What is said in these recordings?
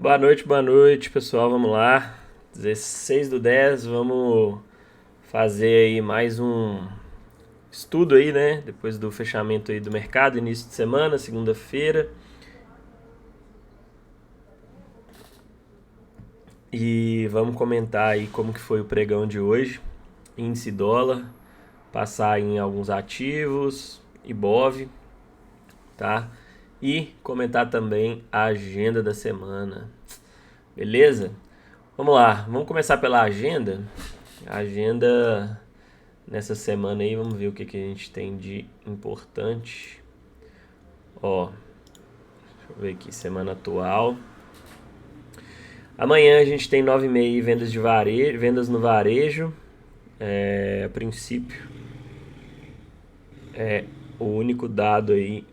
Boa noite, pessoal. Vamos lá. 16/10, vamos fazer aí mais um estudo aí, né? Depois do fechamento aí do mercado, início de semana, segunda-feira. E vamos comentar aí como que foi o pregão de hoje, índice dólar, passar em alguns ativos, Ibov, tá? E comentar também a agenda da semana. Beleza? Vamos lá, vamos começar pela agenda. A agenda nessa semana aí, vamos ver o que, que a gente tem de importante. Ó, deixa eu ver aqui, semana atual. Amanhã a gente tem 9h30 vendas de varejo, vendas no varejo. A princípio, o único dado aí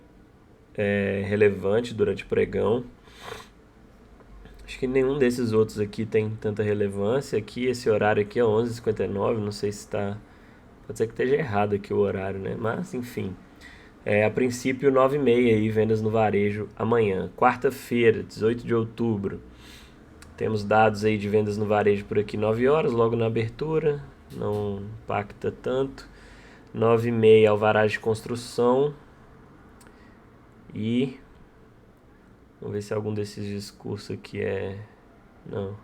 relevante durante o pregão. Acho que nenhum desses outros aqui tem tanta relevância. Aqui, esse horário aqui é 11h59, não sei se está... Pode ser que esteja errado aqui o horário, né? Mas, enfim. A princípio, 9h30 aí, vendas no varejo amanhã. Quarta-feira, 18 de outubro. Temos dados aí de vendas no varejo por aqui 9 horas, logo na abertura. Não impacta tanto. 9h30, alvará de construção. E... vamos ver se algum desses discursos aqui é... Não.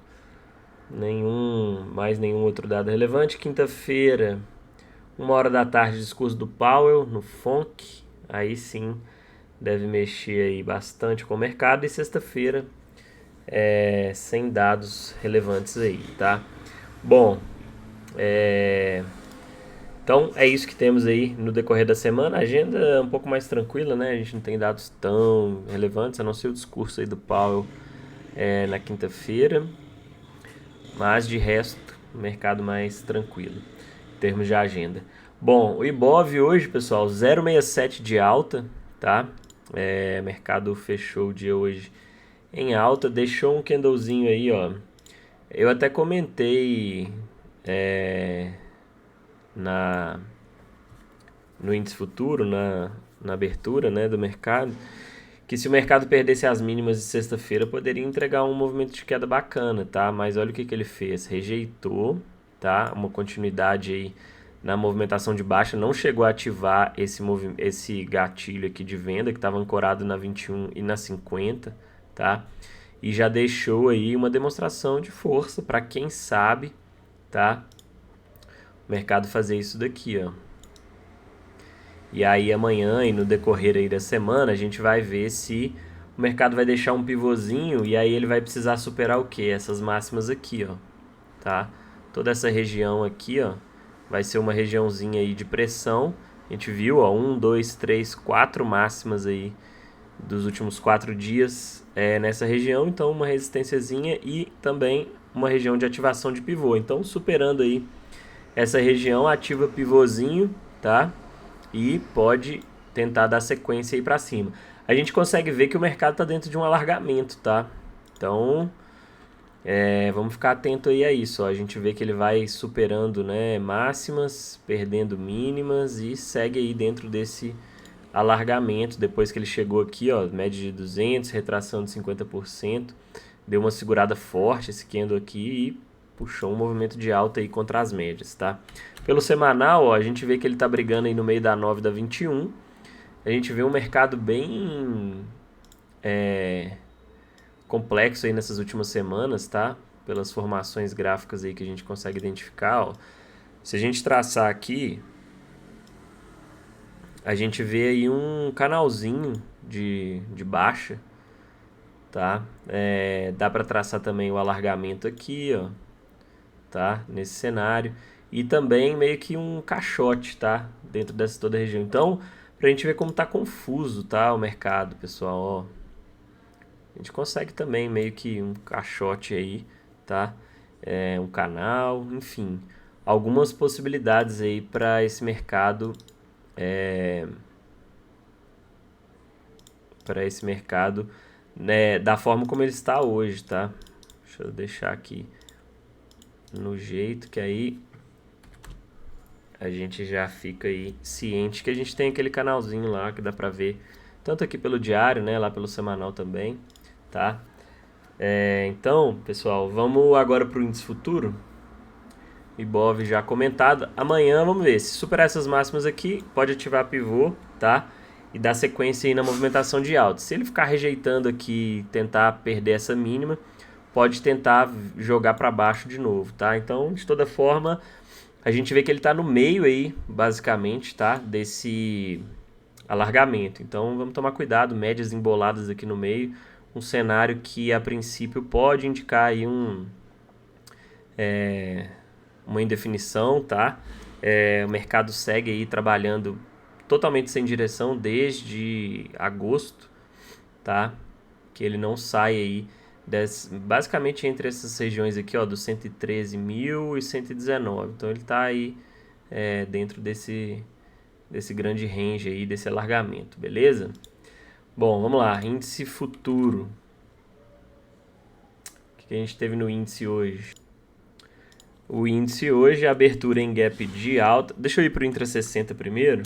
Mais nenhum outro dado relevante. Quinta-feira, 1h da tarde, discurso do Powell no FONC. Aí sim, deve mexer aí bastante com o mercado. E sexta-feira, sem dados relevantes aí, tá? Bom, então é isso que temos aí no decorrer da semana. A agenda é um pouco mais tranquila, né? A gente não tem dados tão relevantes, a não ser o discurso aí do Powell na quinta-feira. Mas de resto, mercado mais tranquilo em termos de agenda. Bom, o Ibov hoje, pessoal, 0,67 de alta, tá? Mercado fechou o dia hoje em alta, deixou um candlezinho aí, ó. Eu até comentei na no índice futuro, na abertura, né, do mercado, que se o mercado perdesse as mínimas de sexta-feira, poderia entregar um movimento de queda bacana, tá? Mas olha o que ele fez, rejeitou, tá? Uma continuidade aí na movimentação de baixa, não chegou a ativar esse gatilho aqui de venda, que estava ancorado na 21 e na 50, tá? E já deixou aí uma demonstração de força para quem sabe, tá? O mercado fazer isso daqui, ó. E aí amanhã e no decorrer aí da semana a gente vai ver se o mercado vai deixar um pivôzinho e aí ele vai precisar superar o que? Essas máximas aqui, ó, tá? Toda essa região aqui, ó, vai ser uma regiãozinha aí de pressão. A gente viu, ó, 1, 2, 3, 4 máximas aí dos últimos 4 dias nessa região, então uma resistênciazinha e também uma região de ativação de pivô. Então superando aí essa região, ativa pivôzinho, tá? E pode tentar dar sequência aí para cima. A gente consegue ver que o mercado está dentro de um alargamento, tá? Então, vamos ficar atento aí a isso. Ó. A gente vê que ele vai superando, né, máximas, perdendo mínimas e segue aí dentro desse alargamento. Depois que ele chegou aqui, ó, média de 200, retração de 50%, deu uma segurada forte esse candle aqui e puxou um movimento de alta aí contra as médias, tá? Pelo semanal, ó, a gente vê que ele tá brigando aí no meio da 9 da 21. A gente vê um mercado bem complexo aí nessas últimas semanas, tá? Pelas formações gráficas aí que a gente consegue identificar, ó. Se a gente traçar aqui, a gente vê aí um canalzinho de baixa, tá? Dá para traçar também o alargamento aqui, ó, tá? Nesse cenário. E também meio que um caixote, tá? Dentro dessa toda a região. Então, pra gente ver como tá confuso, tá? O mercado, pessoal, ó. A gente consegue também meio que um caixote aí, tá? Um canal, enfim. Algumas possibilidades aí para esse mercado, né, da forma como ele está hoje, tá? Deixa eu deixar aqui no jeito que aí a gente já fica aí ciente que a gente tem aquele canalzinho lá que dá pra ver tanto aqui pelo diário, né, lá pelo semanal também, tá? Então, pessoal, vamos agora para o índice futuro. Ibov já comentado. Amanhã, vamos ver. Se superar essas máximas aqui, pode ativar pivô, tá? E dar sequência aí na movimentação de alta. Se ele ficar rejeitando aqui, tentar perder essa mínima, pode tentar jogar para baixo de novo, tá? Então, de toda forma, a gente vê que ele está no meio aí, basicamente, tá? Desse alargamento. Então, vamos tomar cuidado, médias emboladas aqui no meio. Um cenário que, a princípio, pode indicar aí uma indefinição, tá? O mercado segue aí trabalhando totalmente sem direção desde agosto, tá? Que ele não sai aí basicamente entre essas regiões aqui, ó, dos 113 mil e 119. Então ele está aí dentro desse grande range aí, desse alargamento, beleza? Bom, vamos lá, índice futuro. O que a gente teve no índice hoje? O índice hoje, a abertura em gap de alta. Deixa eu ir para o Intra 60 primeiro.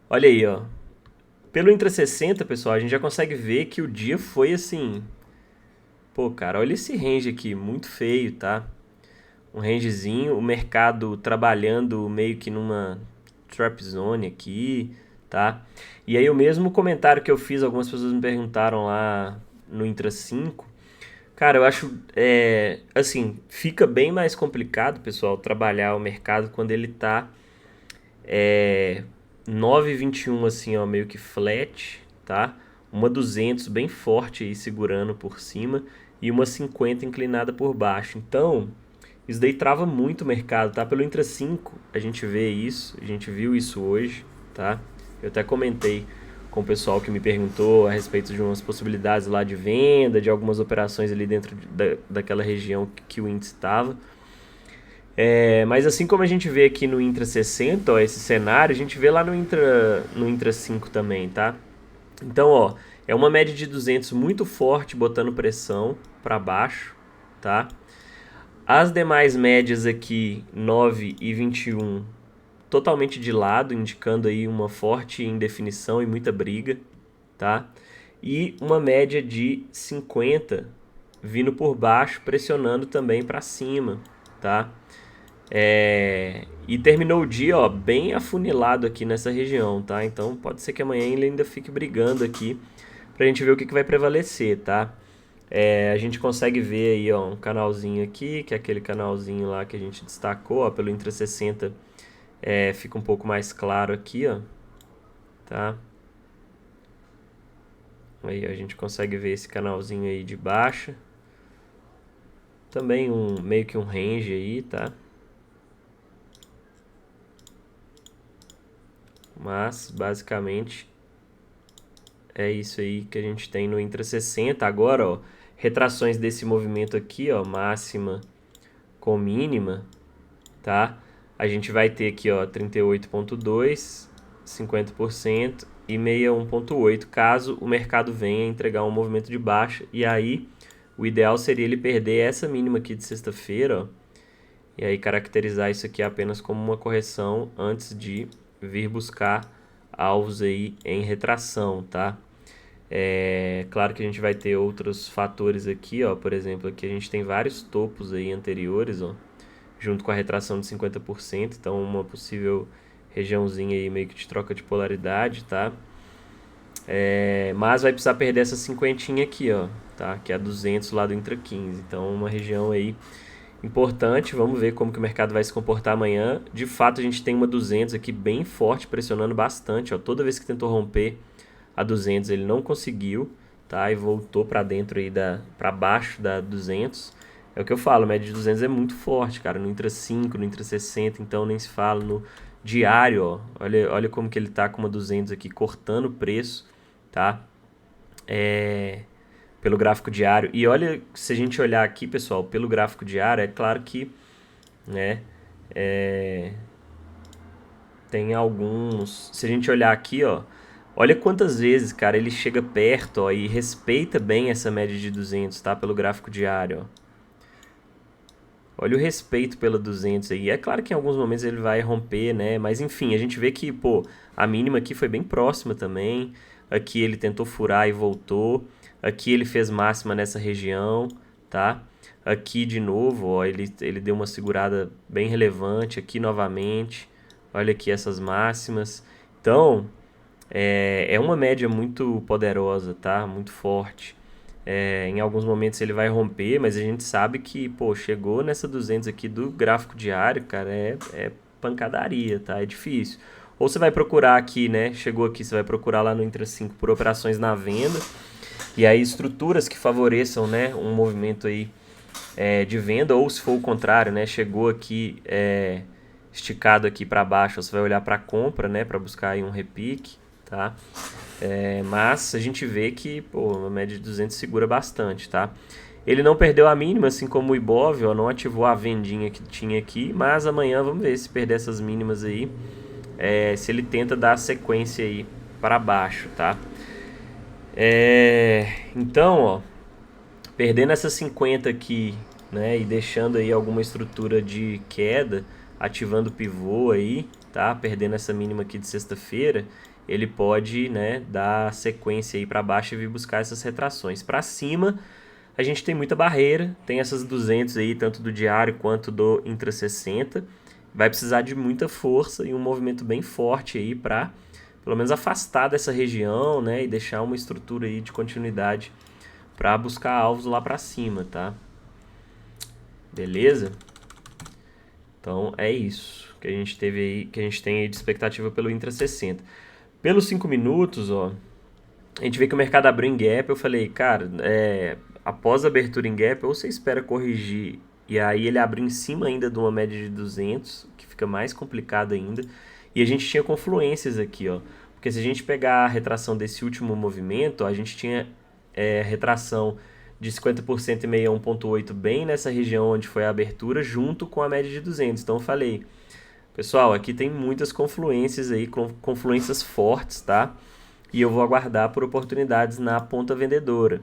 Olha aí, ó. Pelo Intra 60, pessoal, a gente já consegue ver que o dia foi assim. Pô, cara, olha esse range aqui, muito feio, tá? Um rangezinho, o mercado trabalhando meio que numa trap zone aqui, tá? E aí o mesmo comentário que eu fiz, algumas pessoas me perguntaram lá no Intra 5. Cara, eu acho, assim, fica bem mais complicado, pessoal, trabalhar o mercado quando ele tá 9,21 assim, ó, meio que flat, tá? Uma 200 bem forte aí segurando por cima e uma 50 inclinada por baixo. Então, isso daí trava muito o mercado, tá? Pelo Intra 5 a gente vê isso, a gente viu isso hoje, tá? Eu até comentei com o pessoal que me perguntou a respeito de umas possibilidades lá de venda, de algumas operações ali dentro daquela região que o índice estava. Mas assim como a gente vê aqui no Intra 60, ó, esse cenário, a gente vê lá no Intra 5 também, tá? Então, ó, é uma média de 200 muito forte, botando pressão para baixo, tá? As demais médias aqui, 9 e 21, totalmente de lado, indicando aí uma forte indefinição e muita briga, tá? E uma média de 50 vindo por baixo, pressionando também para cima, tá? E terminou o dia, ó, bem afunilado aqui nessa região, tá? Então pode ser que amanhã ele ainda fique brigando aqui pra gente ver o que vai prevalecer, tá? A gente consegue ver aí, ó, um canalzinho aqui, que é aquele canalzinho lá que a gente destacou, ó, pelo Intra 60, fica um pouco mais claro aqui, ó, tá? Aí a gente consegue ver esse canalzinho aí de baixa. Também meio que um range aí, tá? Mas, basicamente, é isso aí que a gente tem no Intra 60. Agora, ó, retrações desse movimento aqui, ó, máxima com mínima, tá? A gente vai ter aqui, ó, 38,2, 50% e 61,8, caso o mercado venha entregar um movimento de baixa. E aí, o ideal seria ele perder essa mínima aqui de sexta-feira, ó, e aí caracterizar isso aqui apenas como uma correção antes de vir buscar alvos aí em retração, tá? Claro que a gente vai ter outros fatores aqui, ó, por exemplo, aqui a gente tem vários topos aí anteriores, ó, junto com a retração de 50%, então uma possível regiãozinha aí meio que de troca de polaridade, tá? Mas vai precisar perder essa cinquentinha aqui, ó, tá? Que é a 200 lá do Intra 15, então uma região aí importante. Vamos ver como que o mercado vai se comportar amanhã. De fato, a gente tem uma 200 aqui bem forte, pressionando bastante, ó. Toda vez que tentou romper a 200, ele não conseguiu, tá? E voltou para dentro aí para baixo da 200. É o que eu falo, a média de 200 é muito forte, cara, no Intra 5, no Intra 60, então nem se fala no diário, ó. Olha como que ele tá com uma 200 aqui cortando o preço, tá? Pelo gráfico diário. E olha, se a gente olhar aqui, pessoal, pelo gráfico diário, é claro que, né, tem alguns... Se a gente olhar aqui, ó, olha quantas vezes, cara, ele chega perto, ó, e respeita bem essa média de 200, tá? Pelo gráfico diário, ó. Olha o respeito pela 200 aí. É claro que em alguns momentos ele vai romper, né? Mas enfim, a gente vê que, pô, a mínima aqui foi bem próxima também. Aqui ele tentou furar e voltou. Aqui ele fez máxima nessa região, tá? Aqui de novo, ó, ele deu uma segurada bem relevante. Aqui novamente, olha aqui essas máximas. Então, é uma média muito poderosa, tá? Muito forte. Em alguns momentos ele vai romper, mas a gente sabe que, pô, chegou nessa 200 aqui do gráfico diário, cara, é pancadaria, tá? É difícil. Ou você vai procurar aqui, né? Chegou aqui, você vai procurar lá no Intra 5 por operações na venda. E aí estruturas que favoreçam, né, um movimento aí de venda, ou se for o contrário, né, chegou aqui esticado aqui para baixo, você vai olhar para compra, né, para buscar aí um repique, tá? Mas a gente vê que, pô, a média de 200 segura bastante, tá? Ele não perdeu a mínima, assim como o Ibov, ó, não ativou a vendinha que tinha aqui, mas amanhã vamos ver se perder essas mínimas aí, se ele tenta dar a sequência aí para baixo, tá? Então, ó, perdendo essas 50 aqui, né, e deixando aí alguma estrutura de queda, ativando o pivô aí, tá? Perdendo essa mínima aqui de sexta-feira, ele pode, né, dar sequência aí para baixo e vir buscar essas retrações. Para cima, a gente tem muita barreira, tem essas 200 aí, tanto do diário quanto do Intra 60. Vai precisar de muita força e um movimento bem forte aí para pelo menos afastar dessa região, né, e deixar uma estrutura aí de continuidade para buscar alvos lá para cima, tá? Beleza? Então é isso que a gente teve aí, que a gente tem aí de expectativa pelo Intra 60. Pelos 5 minutos, ó, a gente vê que o mercado abriu em gap. Eu falei, cara, após a abertura em gap, ou você espera corrigir e aí ele abre em cima ainda de uma média de 200, que fica mais complicado ainda. E a gente tinha confluências aqui, ó. Porque se a gente pegar a retração desse último movimento, ó, a gente tinha retração de 50% e meia 1.8 bem nessa região onde foi a abertura, junto com a média de 200. Então eu falei, pessoal, aqui tem muitas confluências aí, confluências fortes, tá? E eu vou aguardar por oportunidades na ponta vendedora.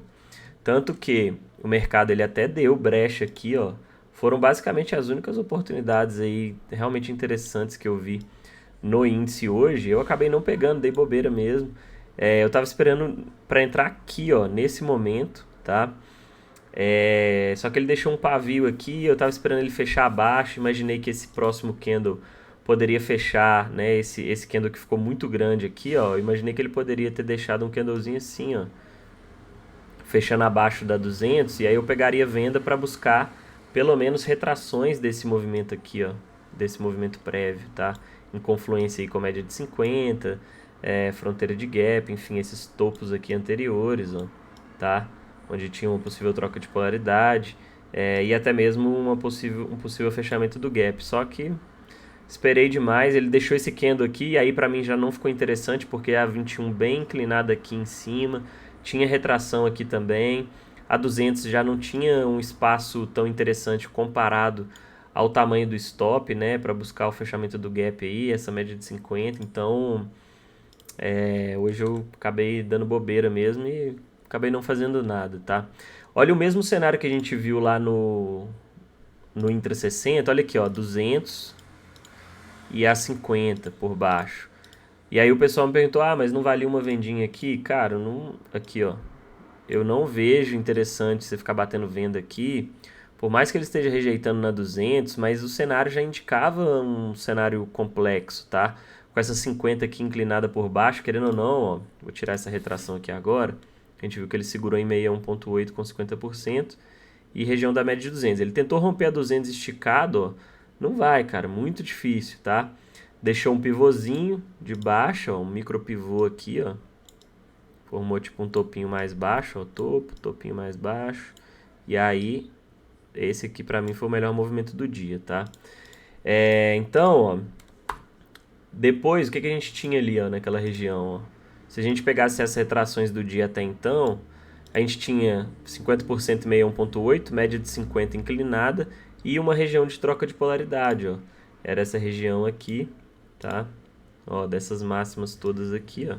Tanto que o mercado ele até deu brecha aqui, ó. Foram basicamente as únicas oportunidades aí realmente interessantes que eu vi no índice hoje. Eu acabei não pegando, dei bobeira mesmo. Eu tava esperando para entrar aqui, ó, nesse momento, tá? Só que ele deixou um pavio aqui, eu tava esperando ele fechar abaixo. Imaginei que esse próximo candle poderia fechar, né? Esse candle que ficou muito grande aqui, ó. Imaginei que ele poderia ter deixado um candlezinho assim, ó, fechando abaixo da 200, e aí eu pegaria venda para buscar pelo menos retrações desse movimento aqui, ó, desse movimento prévio, tá? Em confluência aí com a média de 50, fronteira de gap, enfim, esses topos aqui anteriores, ó, tá? Onde tinha uma possível troca de polaridade, e até mesmo um possível fechamento do gap. Só que esperei demais, ele deixou esse candle aqui, e aí para mim já não ficou interessante, porque a 21 bem inclinada aqui em cima, tinha retração aqui também. A 200 já não tinha um espaço tão interessante comparado ao tamanho do stop, né, para buscar o fechamento do gap aí, essa média de 50. Então, hoje eu acabei dando bobeira mesmo e acabei não fazendo nada, tá? Olha o mesmo cenário que a gente viu lá no Intra 60, olha aqui, ó, 200 e a 50 por baixo. E aí o pessoal me perguntou, mas não valia uma vendinha aqui? Cara, não, aqui, ó, eu não vejo interessante você ficar batendo venda aqui, por mais que ele esteja rejeitando na 200, mas o cenário já indicava um cenário complexo, tá? Com essa 50 aqui inclinada por baixo, querendo ou não, ó, vou tirar essa retração aqui agora, a gente viu que ele segurou em meia 1.8 com 50% e região da média de 200. Ele tentou romper a 200 esticado, ó, não vai, cara, muito difícil, tá? Deixou um pivôzinho de baixo, ó, um micro pivô aqui, ó. Formou tipo um topinho mais baixo, ó, topinho mais baixo. E aí, esse aqui pra mim foi o melhor movimento do dia, tá? Então, ó, depois, o que a gente tinha ali, ó, naquela região, ó? Se a gente pegasse essas retrações do dia até então, a gente tinha 50% e meia 1.8, média de 50 inclinada e uma região de troca de polaridade, ó. Era essa região aqui, tá? Ó, dessas máximas todas aqui, ó,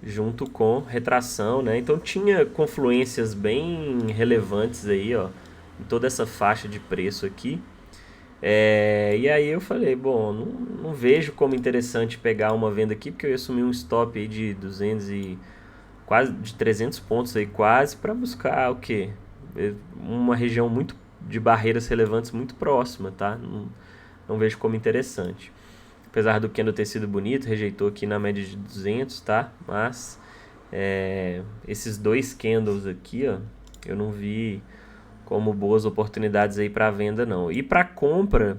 junto com retração, né? Então tinha confluências bem relevantes aí, ó, em toda essa faixa de preço aqui. E aí eu falei, bom, não vejo como interessante pegar uma venda aqui, porque eu ia assumir um stop aí de 200 e quase de 300 pontos aí, quase para buscar o quê? Uma região muito de barreiras relevantes muito próxima, tá? Não vejo como interessante. Apesar do candle ter sido bonito, rejeitou aqui na média de 200, tá? Mas esses dois candles aqui, ó, eu não vi como boas oportunidades aí para venda, não. E para compra,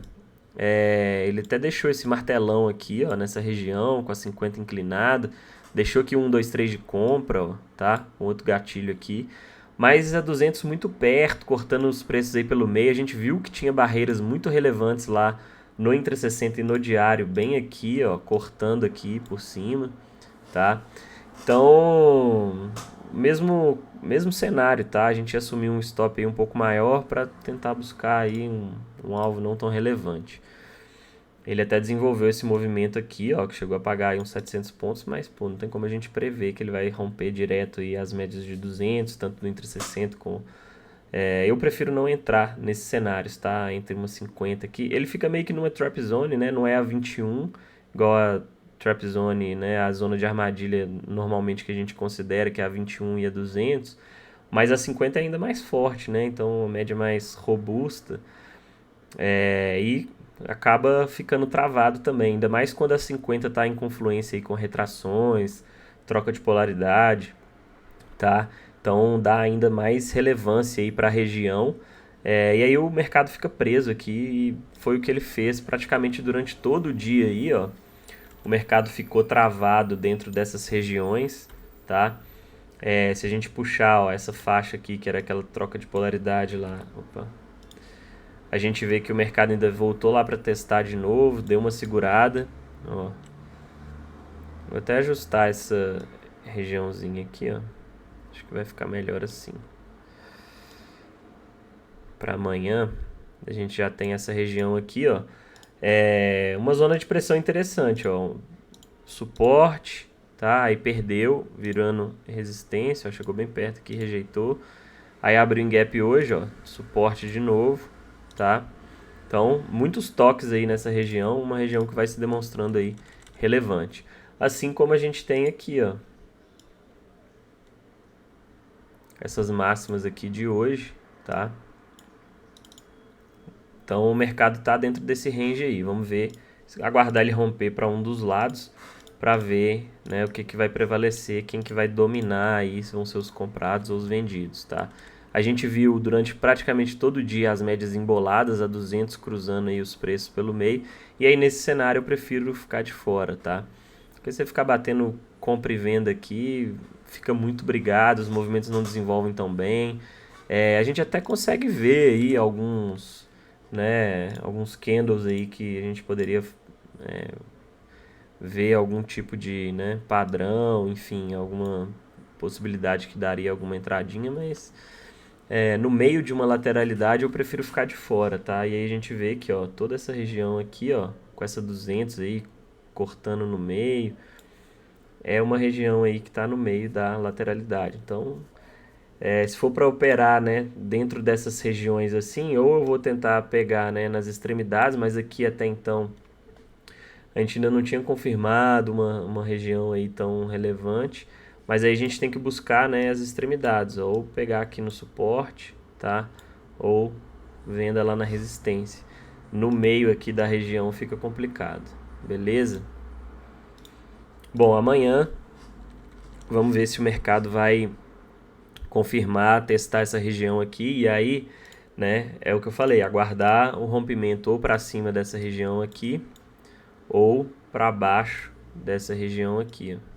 ele até deixou esse martelão aqui, ó, nessa região, com a 50 inclinada. Deixou aqui 1, 2, 3 de compra, ó, tá? Um outro gatilho aqui. Mas a 200 muito perto, cortando os preços aí pelo meio. A gente viu que tinha barreiras muito relevantes lá no Intra 60 e no diário, bem aqui, ó, cortando aqui por cima, tá? Então, mesmo cenário, tá? A gente assumiu um stop aí um pouco maior para tentar buscar aí um alvo não tão relevante. Ele até desenvolveu esse movimento aqui, ó, que chegou a pagar aí uns 700 pontos, mas pô, não tem como a gente prever que ele vai romper direto aí as médias de 200, tanto do Intra 60 com... eu prefiro não entrar nesses cenários, tá? Entre umas 50 aqui. Ele fica meio que numa trap zone, né? Não é a 21, igual a trap zone, né? A zona de armadilha normalmente que a gente considera, que é a 21 e a 200. Mas a 50 é ainda mais forte, né? Então, a média mais robusta. E acaba ficando travado também, ainda mais quando a 50 está em confluência aí com retrações, troca de polaridade, tá? Então dá ainda mais relevância aí para a região. E aí o mercado fica preso aqui e foi o que ele fez praticamente durante todo o dia aí, ó. O mercado ficou travado dentro dessas regiões, tá? Se a gente puxar, ó, essa faixa aqui, que era aquela troca de polaridade lá, opa, a gente vê que o mercado ainda voltou lá para testar de novo, deu uma segurada, ó. Vou até ajustar essa regiãozinha aqui, ó. Acho que vai ficar melhor assim. Para amanhã, a gente já tem essa região aqui, ó. Uma zona de pressão interessante, ó. Suporte, tá? Aí perdeu, virando resistência, ó. Chegou bem perto aqui, rejeitou. Aí abriu em gap hoje, ó. Suporte de novo, tá? Então, muitos toques aí nessa região, uma região que vai se demonstrando aí relevante. Assim como a gente tem aqui, ó, essas máximas aqui de hoje, tá? Então, o mercado está dentro desse range aí. Vamos ver, aguardar ele romper para um dos lados para ver, né, o que vai prevalecer, quem que vai dominar aí, se vão ser os comprados ou os vendidos, tá? A gente viu durante praticamente todo o dia as médias emboladas a 200 cruzando aí os preços pelo meio. E aí nesse cenário eu prefiro ficar de fora, tá? Porque você ficar batendo compra e venda aqui, fica muito brigado, os movimentos não desenvolvem tão bem. A gente até consegue ver aí alguns candles aí que a gente poderia ver algum tipo de, né, padrão, enfim, alguma possibilidade que daria alguma entradinha, mas no meio de uma lateralidade eu prefiro ficar de fora, tá? E aí a gente vê que, ó, toda essa região aqui, ó, com essa 200 aí cortando no meio, é uma região aí que está no meio da lateralidade. Então, se for para operar, né, dentro dessas regiões assim, ou eu vou tentar pegar, né, nas extremidades, mas aqui até então a gente ainda não tinha confirmado uma região aí tão relevante, mas aí a gente tem que buscar, né, as extremidades, ou pegar aqui no suporte, tá? Ou venda lá na resistência. No meio aqui da região fica complicado, beleza? Bom, amanhã vamos ver se o mercado vai confirmar, testar essa região aqui e aí, né, é o que eu falei, aguardar o rompimento ou para cima dessa região aqui ou para baixo dessa região aqui, ó.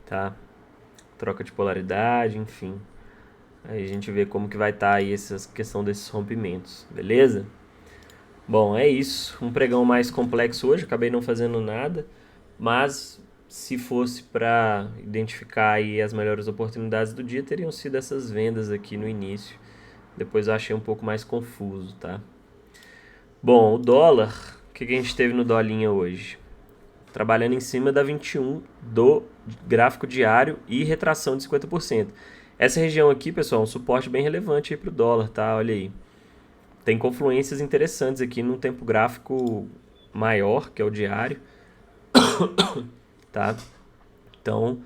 Tá? Troca de polaridade, enfim. Aí a gente vê como que vai estar aí essa questão desses rompimentos, beleza? Bom, é isso. Um pregão mais complexo hoje, acabei não fazendo nada, mas se fosse para identificar aí as melhores oportunidades do dia, teriam sido essas vendas aqui no início. Depois eu achei um pouco mais confuso, tá? Bom, o dólar, o que a gente teve no dolinha hoje? Trabalhando em cima da 21 do gráfico diário e retração de 50%. Essa região aqui, pessoal, é um suporte bem relevante aí para o dólar, tá? Olha aí. Tem confluências interessantes aqui num tempo gráfico maior, que é o diário, tá? Então,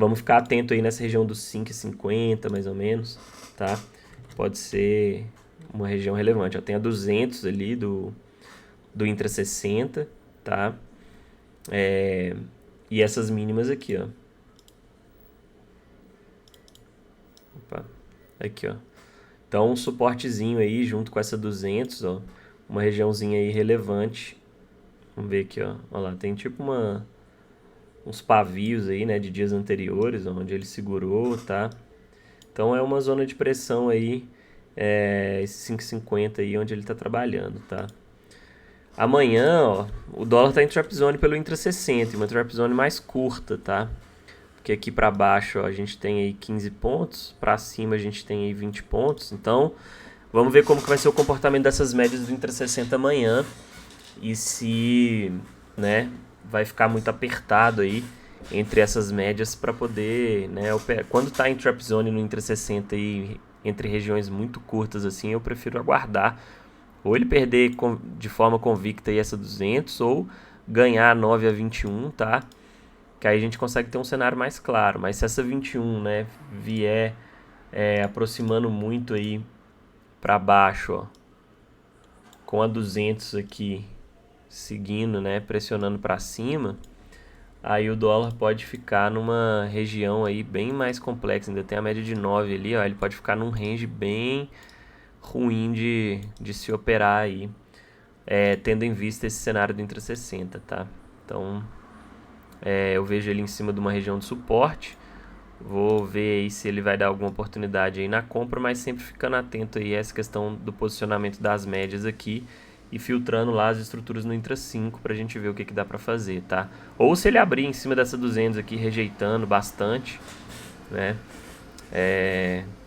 Vamos ficar atento aí nessa região dos 5,50 mais ou menos, tá? Pode ser uma região relevante. Ó, tem a 200 ali do intra-60, tá? E essas mínimas aqui, ó. Opa, aqui, ó. Então, um suportezinho aí junto com essa 200, ó. Uma regiãozinha aí relevante. Vamos ver aqui, ó. Olha lá, tem tipo uns pavios aí, né, de dias anteriores, onde ele segurou, tá? Então, é uma zona de pressão aí, esse 5,50 aí, onde ele tá trabalhando, tá? Amanhã, ó, o dólar tá em trap zone pelo intra-60, uma trap zone mais curta, tá? Porque aqui para baixo, ó, a gente tem aí 15 pontos, para cima a gente tem aí 20 pontos. Então, vamos ver como que vai ser o comportamento dessas médias do intra-60 amanhã e se, né, vai ficar muito apertado aí entre essas médias para poder, né, quando tá em trap zone no intra-60 e entre regiões muito curtas assim, eu prefiro aguardar ou ele perder de forma convicta aí essa 200 ou ganhar 9 a 21, tá? Que aí a gente consegue ter um cenário mais claro. Mas se essa 21, né, vier aproximando muito aí para baixo, ó, com a 200 aqui seguindo, né, pressionando para cima, aí o dólar pode ficar numa região aí bem mais complexa. Ainda tem a média de 9 ali, ó, ele pode ficar num range bem ruim de se operar aí, tendo em vista esse cenário do intra-60, tá? Então, eu vejo ele em cima de uma região de suporte. Vou ver aí se ele vai dar alguma oportunidade aí na compra, mas sempre ficando atento aí a essa questão do posicionamento das médias aqui e filtrando lá as estruturas no intra 5 pra gente ver o que dá pra fazer, tá? Ou se ele abrir em cima dessa 200 aqui, rejeitando bastante, né?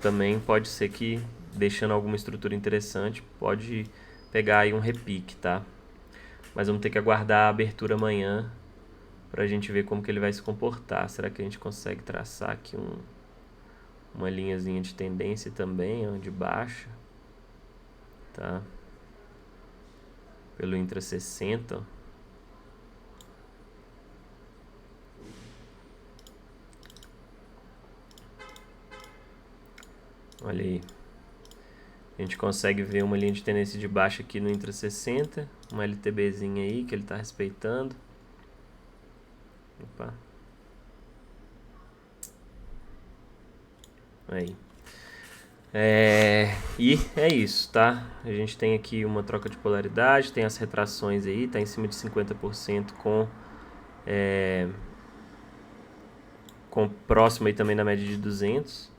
Também pode ser que, deixando alguma estrutura interessante, pode pegar aí um repique, tá? Mas vamos ter que aguardar a abertura amanhã pra gente ver como que ele vai se comportar. Será que a gente consegue traçar aqui uma linhazinha de tendência também, ó, de baixa, tá? Pelo intra 60, ó. Olha aí. A gente consegue ver uma linha de tendência de baixa aqui no intra 60, uma LTBzinha aí que ele tá respeitando. Opa. Aí. E é isso, tá? A gente tem aqui uma troca de polaridade, tem as retrações aí, tá em cima de 50% com próximo aí também da média de 200.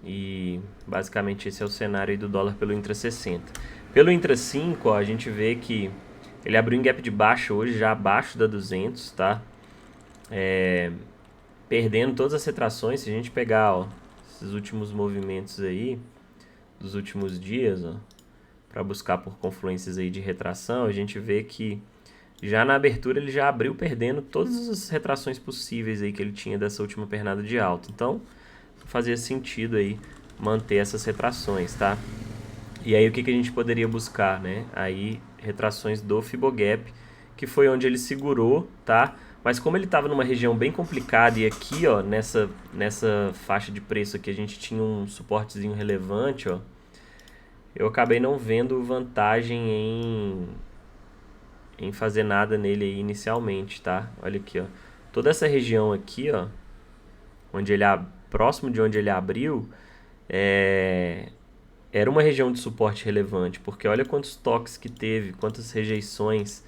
E basicamente esse é o cenário aí do dólar pelo intra 60. Pelo intra 5, ó, a gente vê que ele abriu em gap de baixa hoje, já abaixo da 200, tá? Perdendo todas as retrações. Se a gente pegar, ó, esses últimos movimentos aí dos últimos dias, ó, para buscar por confluências aí de retração, a gente vê que já na abertura ele já abriu perdendo todas as retrações possíveis aí que ele tinha dessa última pernada de alta. Então, fazia sentido aí manter essas retrações, tá? E aí o que a gente poderia buscar, né? Aí retrações do Fibogap, que foi onde ele segurou, tá? Mas como ele estava numa região bem complicada e aqui, ó, nessa faixa de preço aqui a gente tinha um suportezinho relevante, ó, eu acabei não vendo vantagem em fazer nada nele aí inicialmente, tá? Olha aqui, ó. Toda essa região aqui, ó, onde ele próximo de onde ele abriu, era uma região de suporte relevante, porque olha quantos toques que teve, quantas rejeições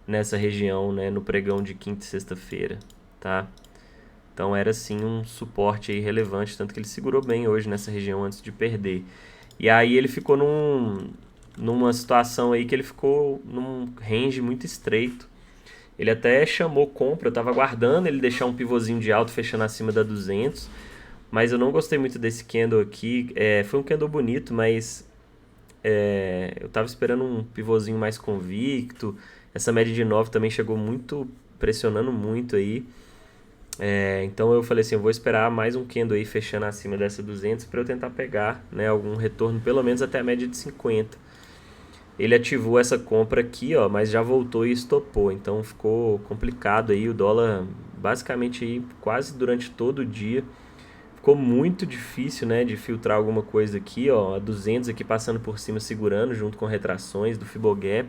nessa região, né, no pregão de quinta e sexta-feira, tá? Então era sim um suporte aí relevante, tanto que ele segurou bem hoje nessa região antes de perder. E aí ele ficou numa situação aí que ele ficou num range muito estreito. Ele até chamou compra, eu estava aguardando ele deixar um pivôzinho de alto fechando acima da 200, mas eu não gostei muito desse candle aqui. Foi um candle bonito, mas eu estava esperando um pivôzinho mais convicto. Essa média de 9 também chegou muito, pressionando muito aí. Então eu falei assim, eu vou esperar mais um candle aí fechando acima dessa 200 para eu tentar pegar, né, algum retorno pelo menos até a média de 50. Ele ativou essa compra aqui, ó, mas já voltou e estopou, então ficou complicado aí, o dólar basicamente aí quase durante todo o dia. Ficou muito difícil, né, de filtrar alguma coisa aqui, ó, a 200 aqui passando por cima segurando junto com retrações do Fibogap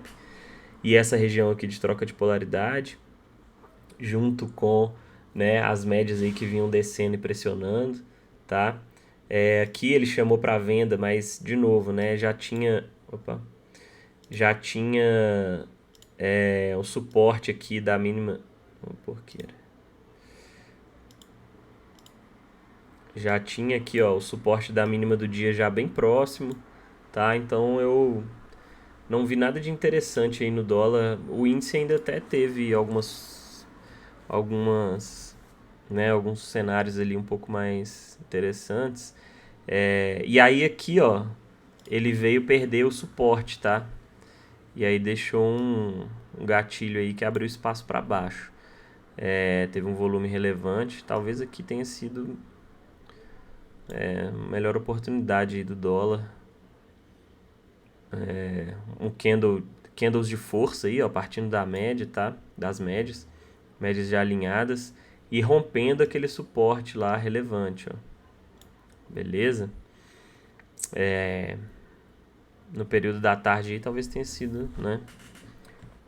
e essa região aqui de troca de polaridade, junto com, né, as médias aí que vinham descendo e pressionando, tá? Aqui ele chamou para venda, mas de novo, né, já tinha o suporte aqui da mínima, porqueira. Já tinha aqui, ó, o suporte da mínima do dia já bem próximo, tá? Então eu não vi nada de interessante aí no dólar. O índice ainda até teve alguns cenários ali um pouco mais interessantes. E aí aqui, ó, ele veio perder o suporte, tá? E aí deixou um gatilho aí que abriu espaço para baixo. Teve um volume relevante. Talvez aqui tenha sido a melhor oportunidade aí do dólar. Candles de força aí, ó, partindo da média, tá? Das médias já alinhadas e rompendo aquele suporte lá relevante, ó. Beleza? No período da tarde aí talvez tenha sido, né,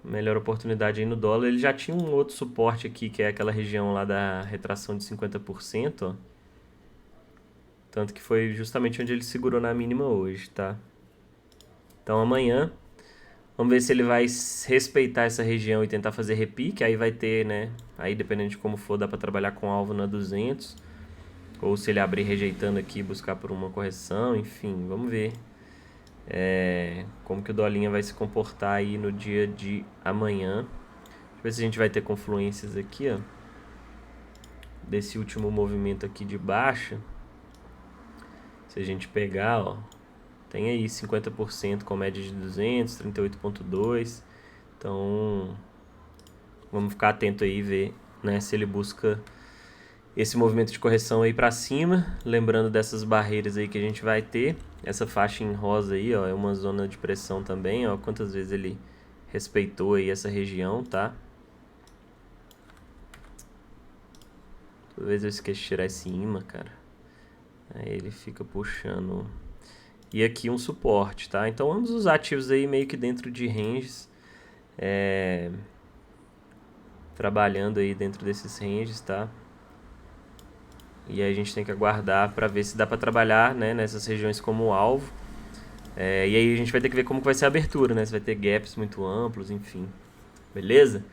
melhor oportunidade aí no dólar. Ele já tinha um outro suporte aqui, que é aquela região lá da retração de 50%, ó. Tanto que foi justamente onde ele segurou na mínima hoje, tá? Então amanhã, vamos ver se ele vai respeitar essa região e tentar fazer repique. Aí vai ter, né? Aí dependendo de como for, dá para trabalhar com alvo na 200. Ou se ele abrir rejeitando aqui, buscar por uma correção. Enfim, vamos ver como que o dolinha vai se comportar aí no dia de amanhã. Deixa eu ver se a gente vai ter confluências aqui, ó, desse último movimento aqui de baixa. Se a gente pegar, ó, tem aí 50% com média de 200, 38,2. Então, vamos ficar atento aí e ver, né, se ele busca esse movimento de correção aí para cima. Lembrando dessas barreiras aí que a gente vai ter. Essa faixa em rosa aí, ó, é uma zona de pressão também, ó. Quantas vezes ele respeitou aí essa região, tá? Talvez eu esqueça de tirar esse imã, cara. Aí ele fica puxando. E aqui um suporte, tá? Então ambos os ativos aí meio que dentro de ranges. Trabalhando aí dentro desses ranges, tá? E aí a gente tem que aguardar para ver se dá para trabalhar, né, nessas regiões como alvo. E aí a gente vai ter que ver como que vai ser a abertura, né? Se vai ter gaps muito amplos, enfim. Beleza?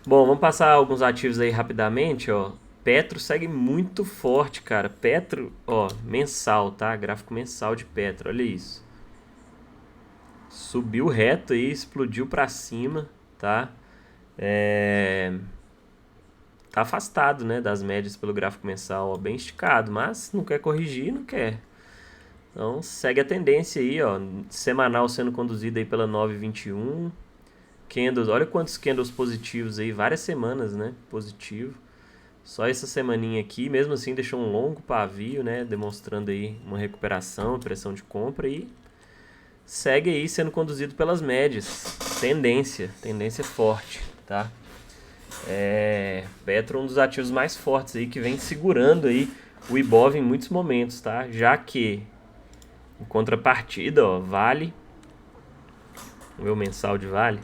Bom, vamos passar alguns ativos aí rapidamente, ó. Petro segue muito forte, cara. Petro, ó, mensal, tá? Gráfico mensal de Petro, olha isso. Subiu reto aí, explodiu para cima, tá? Tá afastado, né, das médias pelo gráfico mensal, ó, bem esticado, mas não quer corrigir, não quer. Então segue a tendência aí, ó, semanal sendo conduzido aí pela 9,21. Candles, olha quantos candles positivos aí, várias semanas, né, positivo. Só essa semaninha aqui, mesmo assim deixou um longo pavio, né, demonstrando aí uma recuperação, pressão de compra e segue aí sendo conduzido pelas médias. Tendência forte, tá? Petro é um dos ativos mais fortes aí que vem segurando aí o Ibov em muitos momentos, tá? Já que em contrapartida, ó, Vale, o meu mensal de Vale,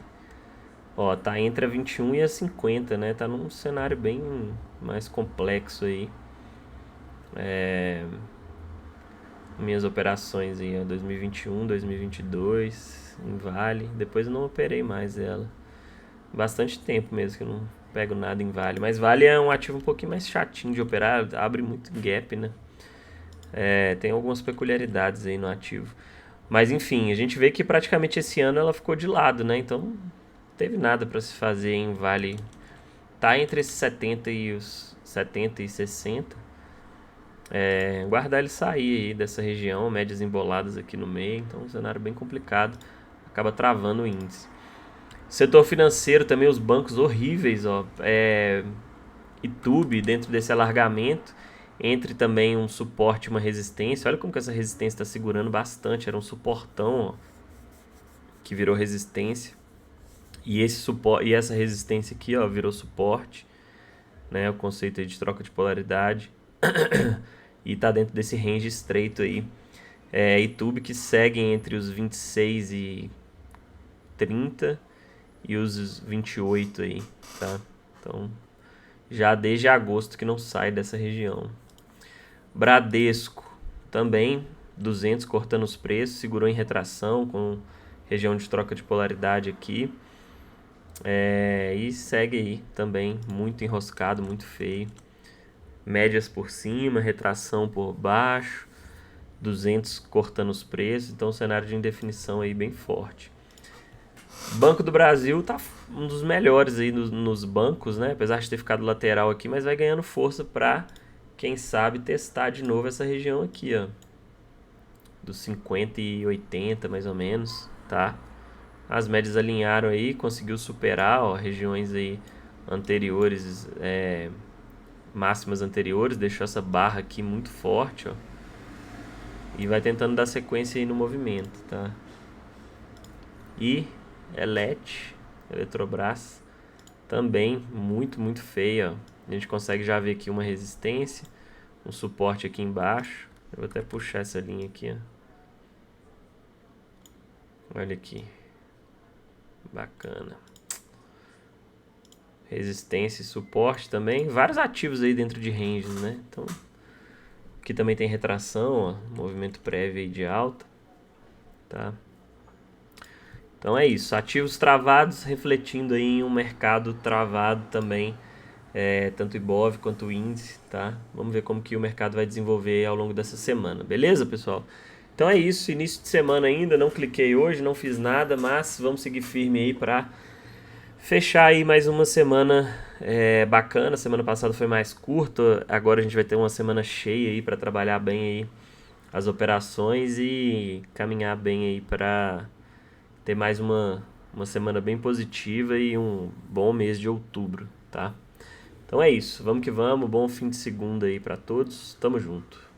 ó, tá entre a 21 e a 50, né? Tá num cenário bem mais complexo aí. Minhas operações aí, ó, 2021, 2022 em Vale. Depois eu não operei mais ela. Bastante tempo mesmo que eu não pego nada em Vale. Mas Vale é um ativo um pouquinho mais chatinho de operar, abre muito gap, né? Tem algumas peculiaridades aí no ativo. Mas enfim, a gente vê que praticamente esse ano ela ficou de lado, né? Então não teve nada para se fazer em Vale. Tá entre esses 70 e os 70 e 60. Guardar ele sair aí dessa região, médias emboladas aqui no meio. Então um cenário bem complicado. Acaba travando o índice. Setor financeiro também, os bancos horríveis, ó. YouTube dentro desse alargamento, entre também um suporte e uma resistência. Olha como que essa resistência está segurando bastante. Era um suportão, ó, que virou resistência. E essa resistência aqui, ó, virou suporte. né? O conceito aí de troca de polaridade. E tá dentro desse range estreito aí. YouTube que seguem entre os 26 e 30 e os 28 aí, tá? Então, já desde agosto que não sai dessa região. Bradesco também 200 cortando os preços, segurou em retração com região de troca de polaridade aqui. E segue aí também muito enroscado, muito feio. Médias por cima, retração por baixo, 200 cortando os preços, então um cenário de indefinição aí bem forte. Banco do Brasil tá um dos melhores aí nos bancos, né? Apesar de ter ficado lateral aqui, mas vai ganhando força para, quem sabe, testar de novo essa região aqui, ó. Dos 50 e 80 mais ou menos, tá? As médias alinharam aí, conseguiu superar, ó, regiões aí anteriores, máximas anteriores, deixou essa barra aqui muito forte, ó. E vai tentando dar sequência aí no movimento, tá? E Eletrobras, também muito, muito feia, ó. A gente consegue já ver aqui uma resistência, um suporte aqui embaixo. Eu vou até puxar essa linha aqui, ó. Olha aqui. Bacana. Resistência e suporte também. Vários ativos aí dentro de range, né? Então, aqui também tem retração, ó, movimento prévio aí de alta, tá? Então é isso, ativos travados refletindo aí em um mercado travado também, tanto Ibov quanto o índice, tá? Vamos ver como que o mercado vai desenvolver ao longo dessa semana, beleza, pessoal? Então é isso, início de semana ainda, não cliquei hoje, não fiz nada, mas vamos seguir firme aí para fechar aí mais uma semana bacana. Semana passada foi mais curta, agora a gente vai ter uma semana cheia aí para trabalhar bem aí as operações e caminhar bem aí para ter mais uma semana bem positiva e um bom mês de outubro, tá? Então é isso, vamos que vamos, bom fim de segunda aí para todos, tamo junto.